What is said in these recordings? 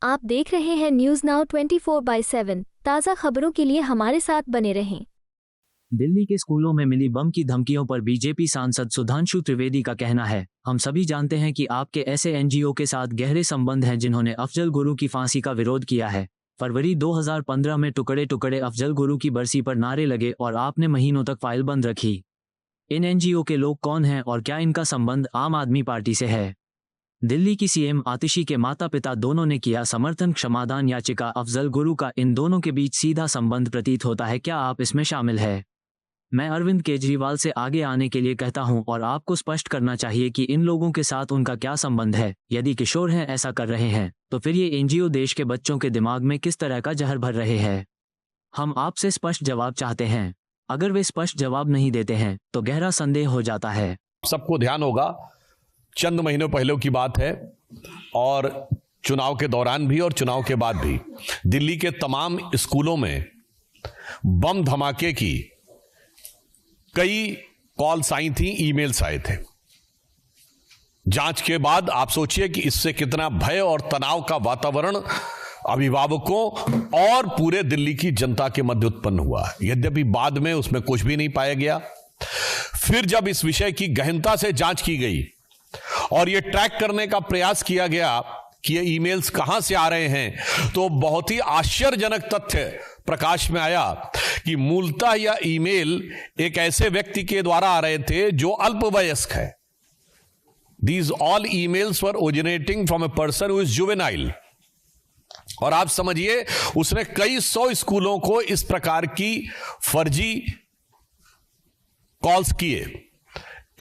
आप देख रहे हैं न्यूज नाउ 24/7। ताज़ा खबरों के लिए हमारे साथ बने रहें। दिल्ली के स्कूलों में मिली बम की धमकियों पर बीजेपी सांसद सुधांशु त्रिवेदी का कहना है, हम सभी जानते हैं कि आपके ऐसे एनजीओ के साथ गहरे संबंध हैं जिन्होंने अफजल गुरु की फांसी का विरोध किया है। फरवरी 2015 में टुकड़े टुकड़े अफजल गुरु की बरसी पर नारे लगे और आपने महीनों तक फाइल बंद रखी। इन एनजीओ के लोग कौन हैं और क्या इनका संबंध आम आदमी पार्टी से है? दिल्ली की सीएम आतिशी के माता पिता दोनों ने किया समर्थन क्षमादान याचिका। अफजल गुरु का इन दोनों के बीच सीधा संबंध प्रतीत होता है, क्या आप इसमें शामिल है? मैं अरविंद केजरीवाल से आगे आने के लिए कहता हूं और आपको स्पष्ट करना चाहिए कि इन लोगों के साथ उनका क्या संबंध है। यदि किशोर हैं ऐसा कर रहे हैं तो फिर ये एनजीओ देश के बच्चों के दिमाग में किस तरह का जहर भर रहे हैं? हम आपसे स्पष्ट जवाब चाहते हैं। अगर वे स्पष्ट जवाब नहीं देते हैं तो गहरा संदेह हो जाता है। सबको ध्यान होगा, चंद महीनों पहले की बात है और चुनाव के दौरान भी और चुनाव के बाद भी दिल्ली के तमाम स्कूलों में बम धमाके की कई कॉल्स आई थी, ईमेल्स आए थे। जांच के बाद आप सोचिए कि इससे कितना भय और तनाव का वातावरण अभिभावकों और पूरे दिल्ली की जनता के मध्य उत्पन्न हुआ। यद्यपि बाद में उसमें कुछ भी नहीं पाया गया। फिर जब इस विषय की गहनता से जांच की गई और यह ट्रैक करने का प्रयास किया गया कि ये ईमेल्स कहां से आ रहे हैं, तो बहुत ही आश्चर्यजनक तथ्य प्रकाश में आया कि मूलतः यह ईमेल एक ऐसे व्यक्ति के द्वारा आ रहे थे जो अल्पवयस्क है। These all emails were originating from a person who is juvenile। और आप समझिए उसने कई 100 स्कूलों को इस प्रकार की फर्जी कॉल्स किए।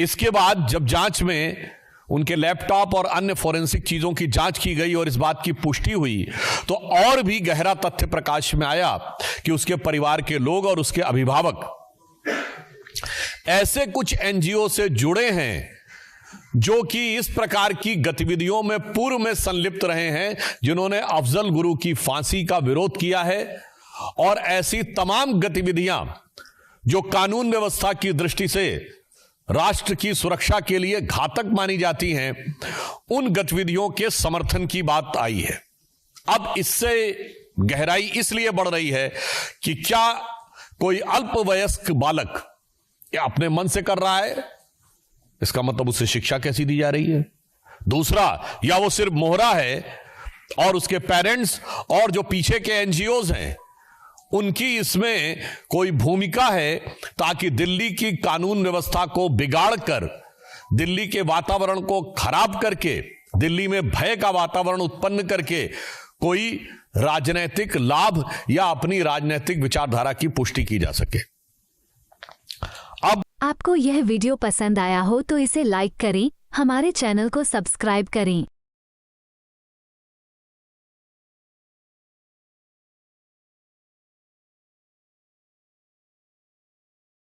इसके बाद जब जांच में उनके लैपटॉप और अन्य फोरेंसिक चीजों की जांच की गई और इस बात की पुष्टि हुई तो और भी गहरा तथ्य प्रकाश में आया कि उसके परिवार के लोग और उसके अभिभावक ऐसे कुछ एनजीओ से जुड़े हैं जो कि इस प्रकार की गतिविधियों में पूर्व में संलिप्त रहे हैं, जिन्होंने अफजल गुरु की फांसी का विरोध किया है। और ऐसी तमाम गतिविधियां जो कानून व्यवस्था की दृष्टि से राष्ट्र की सुरक्षा के लिए घातक मानी जाती हैं, उन गतिविधियों के समर्थन की बात आई है। अब इससे गहराई इसलिए बढ़ रही है कि क्या कोई अल्पवयस्क बालक अपने मन से कर रहा है, इसका मतलब उसे शिक्षा कैसी दी जा रही है? दूसरा, या वो सिर्फ मोहरा है और उसके पेरेंट्स और जो पीछे के एनजीओज हैं उनकी इसमें कोई भूमिका है ताकि दिल्ली की कानून व्यवस्था को बिगाड़कर, दिल्ली के वातावरण को खराब करके, दिल्ली में भय का वातावरण उत्पन्न करके कोई राजनीतिक लाभ या अपनी राजनीतिक विचारधारा की पुष्टि की जा सके। अब आपको यह वीडियो पसंद आया हो तो इसे लाइक करें, हमारे चैनल को सब्सक्राइब करें।